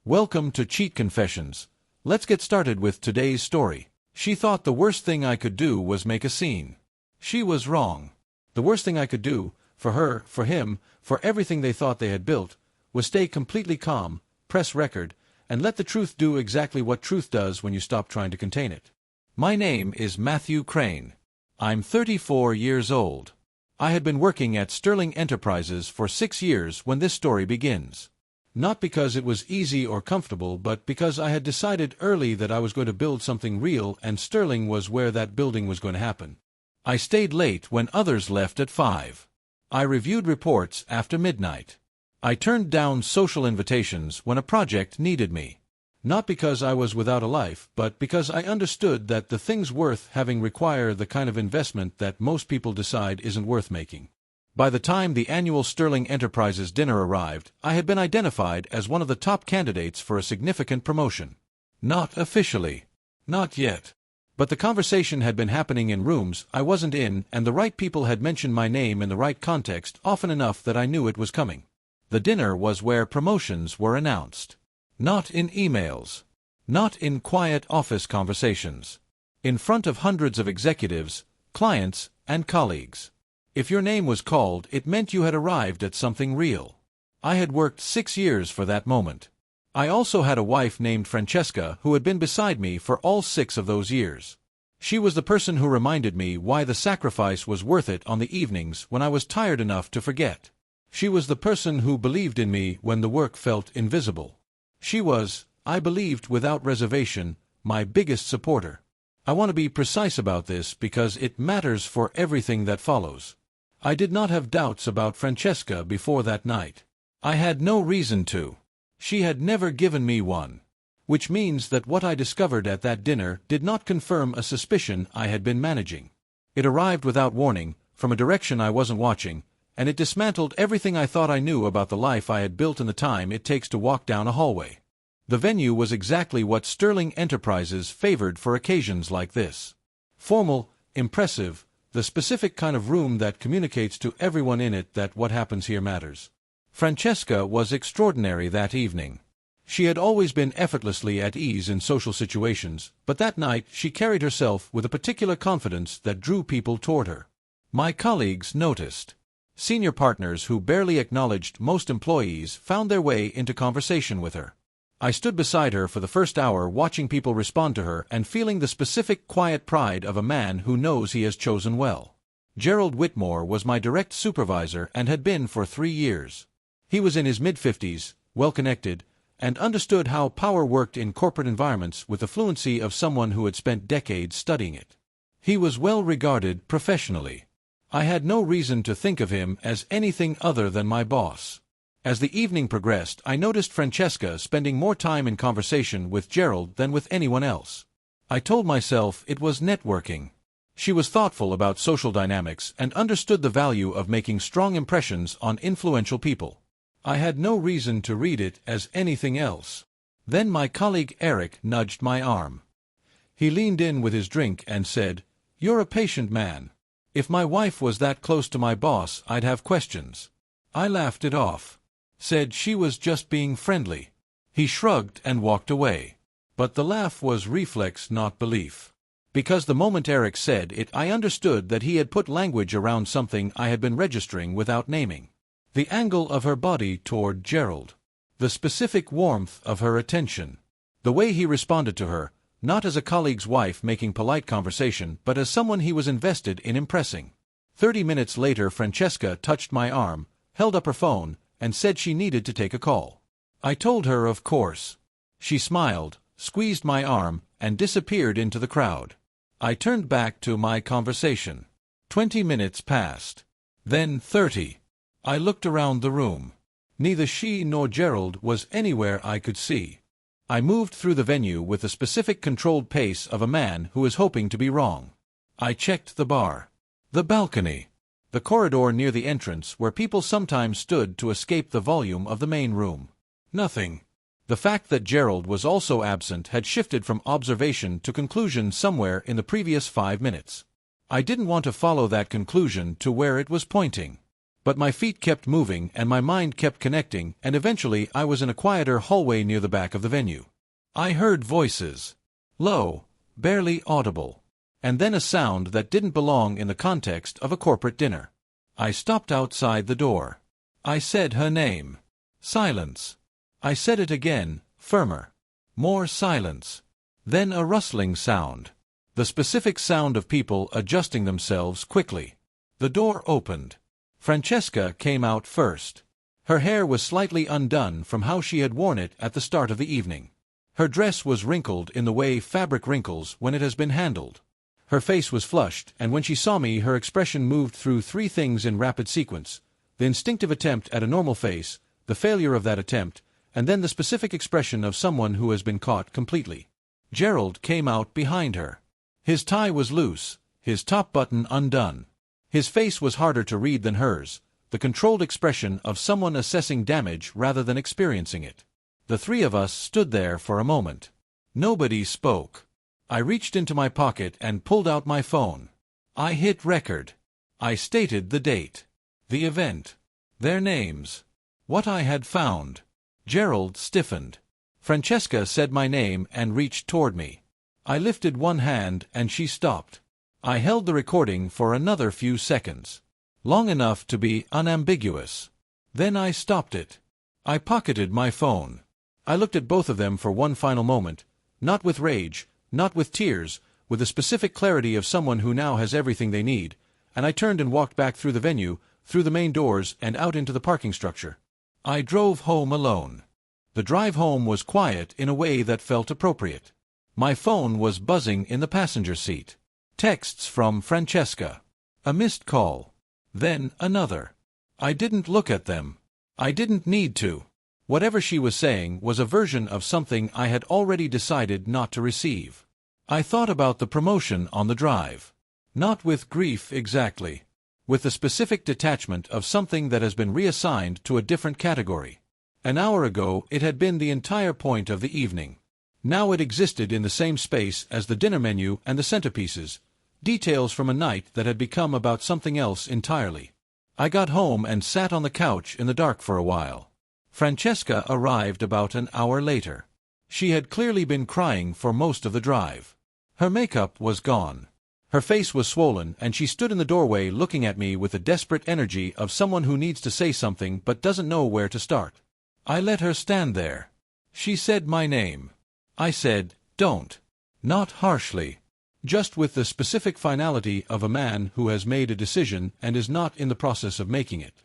Welcome to Cheat Confessions. Let's get started with today's story. She thought the worst thing I could do was make a scene. She was wrong. The worst thing I could do, for her, for him, for everything they thought they had built, was stay completely calm, press record, and let the truth do exactly what truth does when you stop trying to contain it. My name is Matthew Crane. I'm 34 years old. I had been working at Sterling Enterprises for 6 years when this story begins. Not because it was easy or comfortable, but because I had decided early that I was going to build something real, and Sterling was where that building was going to happen. I stayed late when others left at 5. I reviewed reports after midnight. I turned down social invitations when a project needed me. Not because I was without a life, but because I understood that the things worth having require the kind of investment that most people decide isn't worth making. By the time the annual Sterling Enterprises dinner arrived, I had been identified as one of the top candidates for a significant promotion. Not officially. Not yet. But the conversation had been happening in rooms I wasn't in, and the right people had mentioned my name in the right context often enough that I knew it was coming. The dinner was where promotions were announced. Not in emails. Not in quiet office conversations. In front of hundreds of executives, clients, and colleagues. If your name was called, it meant you had arrived at something real. I had worked 6 years for that moment. I also had a wife named Francesca who had been beside me for all 6 of those years. She was the person who reminded me why the sacrifice was worth it on the evenings when I was tired enough to forget. She was the person who believed in me when the work felt invisible. She was, I believed without reservation, my biggest supporter. I want to be precise about this because it matters for everything that follows. I did not have doubts about Francesca before that night. I had no reason to. She had never given me one. Which means that what I discovered at that dinner did not confirm a suspicion I had been managing. It arrived without warning, from a direction I wasn't watching, and it dismantled everything I thought I knew about the life I had built in the time it takes to walk down a hallway. The venue was exactly what Sterling Enterprises favored for occasions like this. Formal, impressive, the specific kind of room that communicates to everyone in it that what happens here matters. Francesca was extraordinary that evening. She had always been effortlessly at ease in social situations, but that night she carried herself with a particular confidence that drew people toward her. My colleagues noticed. Senior partners who barely acknowledged most employees found their way into conversation with her. I stood beside her for the first hour watching people respond to her and feeling the specific quiet pride of a man who knows he has chosen well. Gerald Whitmore was my direct supervisor and had been for 3 years. He was in his mid-50s, well-connected, and understood how power worked in corporate environments with the fluency of someone who had spent decades studying it. He was well regarded professionally. I had no reason to think of him as anything other than my boss. As the evening progressed, I noticed Francesca spending more time in conversation with Gerald than with anyone else. I told myself it was networking. She was thoughtful about social dynamics and understood the value of making strong impressions on influential people. I had no reason to read it as anything else. Then my colleague Eric nudged my arm. He leaned in with his drink and said, "You're a patient man. If my wife was that close to my boss, I'd have questions." I laughed it off. Said she was just being friendly. He shrugged and walked away. But the laugh was reflex, not belief. Because the moment Eric said it, I understood that he had put language around something I had been registering without naming. The angle of her body toward Gerald. The specific warmth of her attention. The way he responded to her, not as a colleague's wife making polite conversation, but as someone he was invested in impressing. 30 minutes later, Francesca touched my arm, held up her phone, and said she needed to take a call. I told her of course. She smiled, squeezed my arm, and disappeared into the crowd. I turned back to my conversation. 20 minutes passed. Then 30. I looked around the room. Neither she nor Gerald was anywhere I could see. I moved through the venue with the specific controlled pace of a man who is hoping to be wrong. I checked the bar. The balcony. The corridor near the entrance where people sometimes stood to escape the volume of the main room. Nothing. The fact that Gerald was also absent had shifted from observation to conclusion somewhere in the previous 5 minutes. I didn't want to follow that conclusion to where it was pointing. But my feet kept moving and my mind kept connecting, and eventually I was in a quieter hallway near the back of the venue. I heard voices. Low, barely audible. And then a sound that didn't belong in the context of a corporate dinner. I stopped outside the door. I said her name. Silence. I said it again, firmer. More silence. Then a rustling sound. The specific sound of people adjusting themselves quickly. The door opened. Francesca came out first. Her hair was slightly undone from how she had worn it at the start of the evening. Her dress was wrinkled in the way fabric wrinkles when it has been handled. Her face was flushed, and when she saw me her expression moved through three things in rapid sequence: the instinctive attempt at a normal face, the failure of that attempt, and then the specific expression of someone who has been caught completely. Gerald came out behind her. His tie was loose, his top button undone. His face was harder to read than hers, the controlled expression of someone assessing damage rather than experiencing it. The three of us stood there for a moment. Nobody spoke. I reached into my pocket and pulled out my phone. I hit record. I stated the date, the event, their names, what I had found. Gerald stiffened. Francesca said my name and reached toward me. I lifted one hand and she stopped. I held the recording for another few seconds, long enough to be unambiguous. Then I stopped it. I pocketed my phone. I looked at both of them for one final moment, not with rage, not with tears, with the specific clarity of someone who now has everything they need, and I turned and walked back through the venue, through the main doors and out into the parking structure. I drove home alone. The drive home was quiet in a way that felt appropriate. My phone was buzzing in the passenger seat. Texts from Francesca. A missed call. Then another. I didn't look at them. I didn't need to. Whatever she was saying was a version of something I had already decided not to receive. I thought about the promotion on the drive. Not with grief exactly. With the specific detachment of something that has been reassigned to a different category. An hour ago it had been the entire point of the evening. Now it existed in the same space as the dinner menu and the centerpieces, details from a night that had become about something else entirely. I got home and sat on the couch in the dark for a while. Francesca arrived about an hour later. She had clearly been crying for most of the drive. Her makeup was gone. Her face was swollen, and she stood in the doorway looking at me with the desperate energy of someone who needs to say something but doesn't know where to start. I let her stand there. She said my name. I said, "Don't." Not harshly. Just with the specific finality of a man who has made a decision and is not in the process of making it.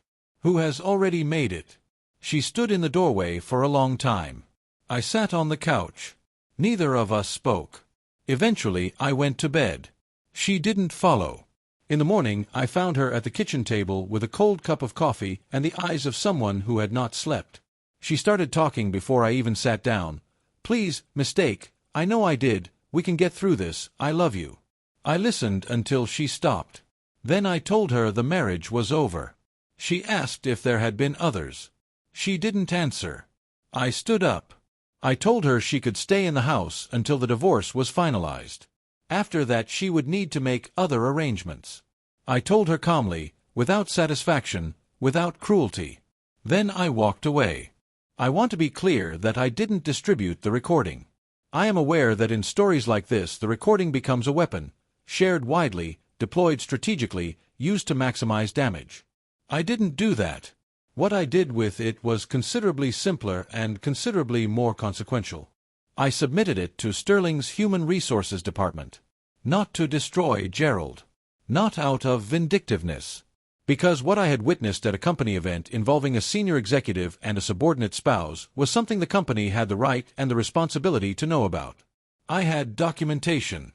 Who has already made it. She stood in the doorway for a long time. I sat on the couch. Neither of us spoke. Eventually I went to bed. She didn't follow. In the morning I found her at the kitchen table with a cold cup of coffee and the eyes of someone who had not slept. She started talking before I even sat down. "Please, mistake, I know I did, we can get through this, I love you." I listened until she stopped. Then I told her the marriage was over. She asked if there had been others. She didn't answer. I stood up. I told her she could stay in the house until the divorce was finalized. After that she would need to make other arrangements. I told her calmly, without satisfaction, without cruelty. Then I walked away. I want to be clear that I didn't distribute the recording. I am aware that in stories like this the recording becomes a weapon, shared widely, deployed strategically, used to maximize damage. I didn't do that. What I did with it was considerably simpler and considerably more consequential. I submitted it to Sterling's Human Resources Department. Not to destroy Gerald. Not out of vindictiveness. Because what I had witnessed at a company event involving a senior executive and a subordinate spouse was something the company had the right and the responsibility to know about. I had documentation.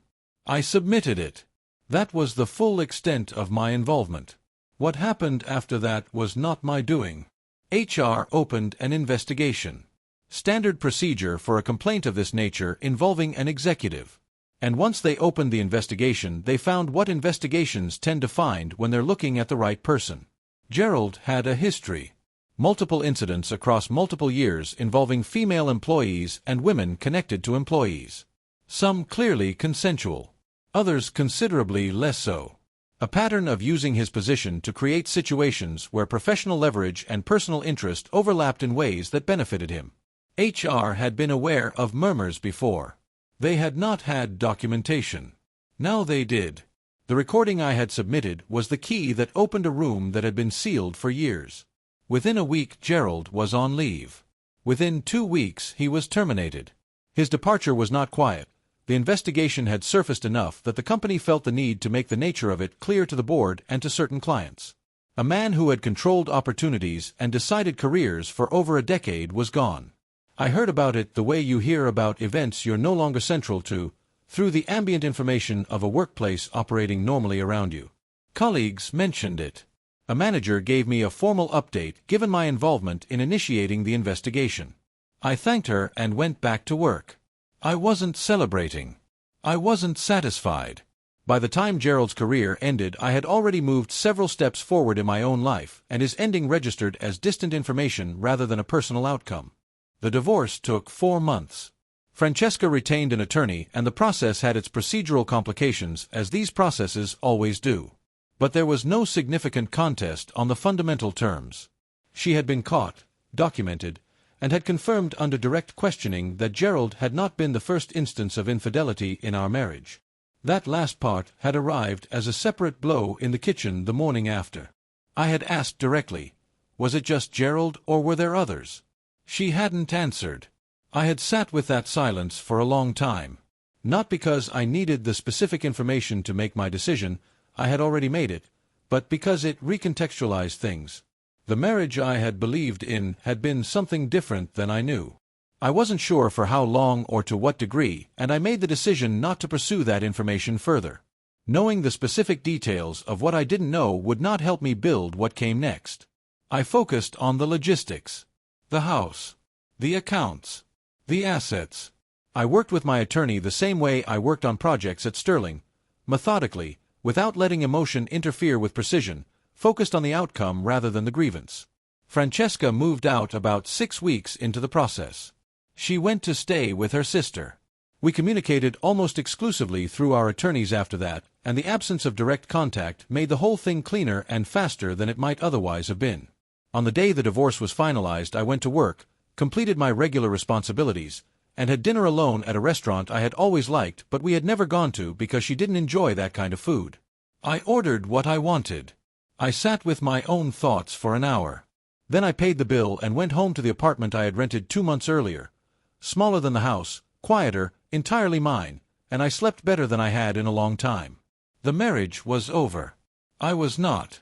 I submitted it. That was the full extent of my involvement. What happened after that was not my doing. HR opened an investigation. Standard procedure for a complaint of this nature involving an executive. And once they opened the investigation, they found what investigations tend to find when they're looking at the right person. Gerald had a history. Multiple incidents across multiple years involving female employees and women connected to employees. Some clearly consensual. Others considerably less so. A pattern of using his position to create situations where professional leverage and personal interest overlapped in ways that benefited him. HR had been aware of murmurs before. They had not had documentation. Now they did. The recording I had submitted was the key that opened a room that had been sealed for years. Within a week, Gerald was on leave. Within 2 weeks, he was terminated. His departure was not quiet. The investigation had surfaced enough that the company felt the need to make the nature of it clear to the board and to certain clients. A man who had controlled opportunities and decided careers for over a decade was gone. I heard about it the way you hear about events you're no longer central to, through the ambient information of a workplace operating normally around you. Colleagues mentioned it. A manager gave me a formal update given my involvement in initiating the investigation. I thanked her and went back to work. I wasn't celebrating. I wasn't satisfied. By the time Gerald's career ended, I had already moved several steps forward in my own life, and his ending registered as distant information rather than a personal outcome. The divorce took 4 months. Francesca retained an attorney, and the process had its procedural complications, as these processes always do. But there was no significant contest on the fundamental terms. She had been caught, documented, and had confirmed under direct questioning that Gerald had not been the first instance of infidelity in our marriage. That last part had arrived as a separate blow in the kitchen the morning after. I had asked directly, was it just Gerald or were there others? She hadn't answered. I had sat with that silence for a long time. Not because I needed the specific information to make my decision, I had already made it, but because it recontextualized things. The marriage I had believed in had been something different than I knew. I wasn't sure for how long or to what degree, and I made the decision not to pursue that information further. Knowing the specific details of what I didn't know would not help me build what came next. I focused on the logistics. The house. The accounts. The assets. I worked with my attorney the same way I worked on projects at Sterling, methodically, without letting emotion interfere with precision, focused on the outcome rather than the grievance. Francesca moved out about 6 weeks into the process. She went to stay with her sister. We communicated almost exclusively through our attorneys after that, and the absence of direct contact made the whole thing cleaner and faster than it might otherwise have been. On the day the divorce was finalized, I went to work, completed my regular responsibilities, and had dinner alone at a restaurant I had always liked but we had never gone to because she didn't enjoy that kind of food. I ordered what I wanted. I sat with my own thoughts for an hour. Then I paid the bill and went home to the apartment I had rented 2 months earlier. Smaller than the house, quieter, entirely mine, and I slept better than I had in a long time. The marriage was over. I was not.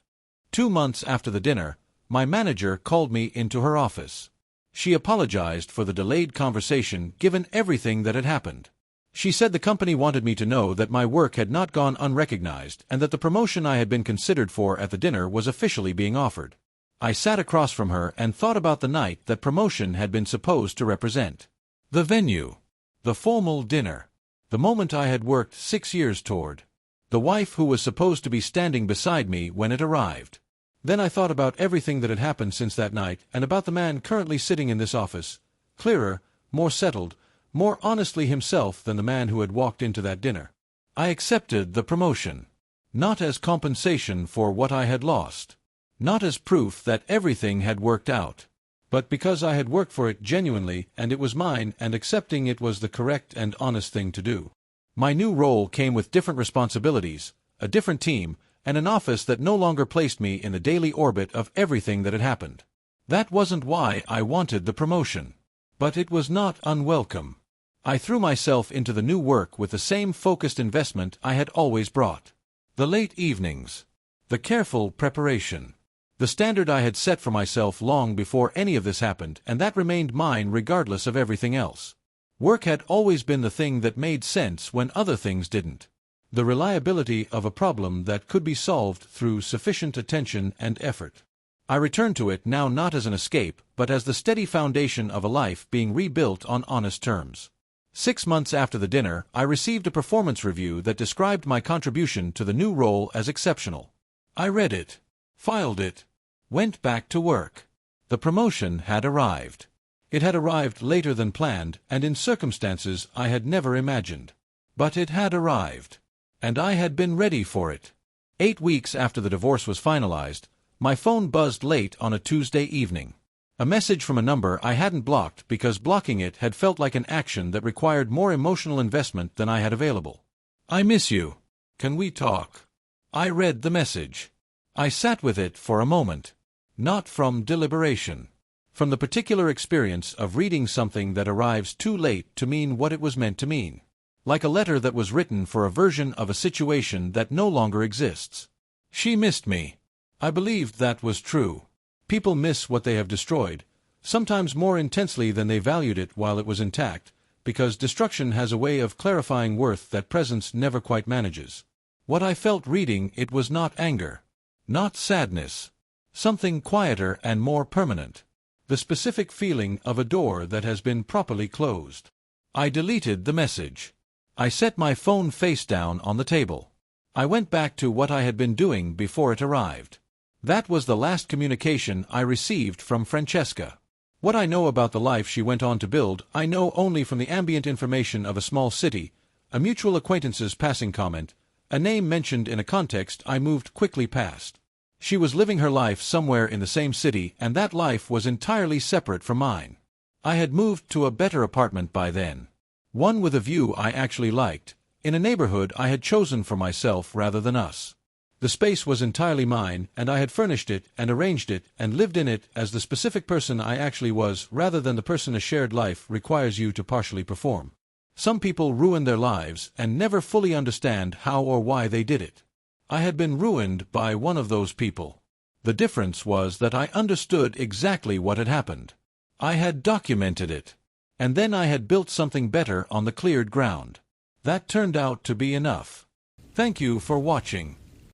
2 months after the dinner, my manager called me into her office. She apologized for the delayed conversation given everything that had happened. She said the company wanted me to know that my work had not gone unrecognized and that the promotion I had been considered for at the dinner was officially being offered. I sat across from her and thought about the night that promotion had been supposed to represent. The venue. The formal dinner. The moment I had worked 6 years toward. The wife who was supposed to be standing beside me when it arrived. Then I thought about everything that had happened since that night and about the man currently sitting in this office, clearer, more settled, more honestly himself than the man who had walked into that dinner. I accepted the promotion. Not as compensation for what I had lost. Not as proof that everything had worked out. But because I had worked for it genuinely and it was mine and accepting it was the correct and honest thing to do. My new role came with different responsibilities, a different team, and an office that no longer placed me in the daily orbit of everything that had happened. That wasn't why I wanted the promotion. But it was not unwelcome. I threw myself into the new work with the same focused investment I had always brought. The late evenings. The careful preparation. The standard I had set for myself long before any of this happened, and that remained mine regardless of everything else. Work had always been the thing that made sense when other things didn't. The reliability of a problem that could be solved through sufficient attention and effort. I returned to it now not as an escape, but as the steady foundation of a life being rebuilt on honest terms. 6 months after the dinner, I received a performance review that described my contribution to the new role as exceptional. I read it, filed it, went back to work. The promotion had arrived. It had arrived later than planned, and in circumstances I had never imagined. But it had arrived. And I had been ready for it. 8 weeks after the divorce was finalized, my phone buzzed late on a Tuesday evening. A message from a number I hadn't blocked because blocking it had felt like an action that required more emotional investment than I had available. "I miss you. Can we talk?" I read the message. I sat with it for a moment. Not from deliberation. From the particular experience of reading something that arrives too late to mean what it was meant to mean. Like a letter that was written for a version of a situation that no longer exists. She missed me. I believed that was true. People miss what they have destroyed, sometimes more intensely than they valued it while it was intact, because destruction has a way of clarifying worth that presence never quite manages. What I felt reading it was not anger. Not sadness. Something quieter and more permanent. The specific feeling of a door that has been properly closed. I deleted the message. I set my phone face down on the table. I went back to what I had been doing before it arrived. That was the last communication I received from Francesca. What I know about the life she went on to build, I know only from the ambient information of a small city, a mutual acquaintance's passing comment, a name mentioned in a context I moved quickly past. She was living her life somewhere in the same city, and that life was entirely separate from mine. I had moved to a better apartment by then. One with a view I actually liked, in a neighborhood I had chosen for myself rather than us. The space was entirely mine, and I had furnished it and arranged it and lived in it as the specific person I actually was rather than the person a shared life requires you to partially perform. Some people ruin their lives and never fully understand how or why they did it. I had been ruined by one of those people. The difference was that I understood exactly what had happened. I had documented it. And then I had built something better on the cleared ground. That turned out to be enough. Thank you for watching.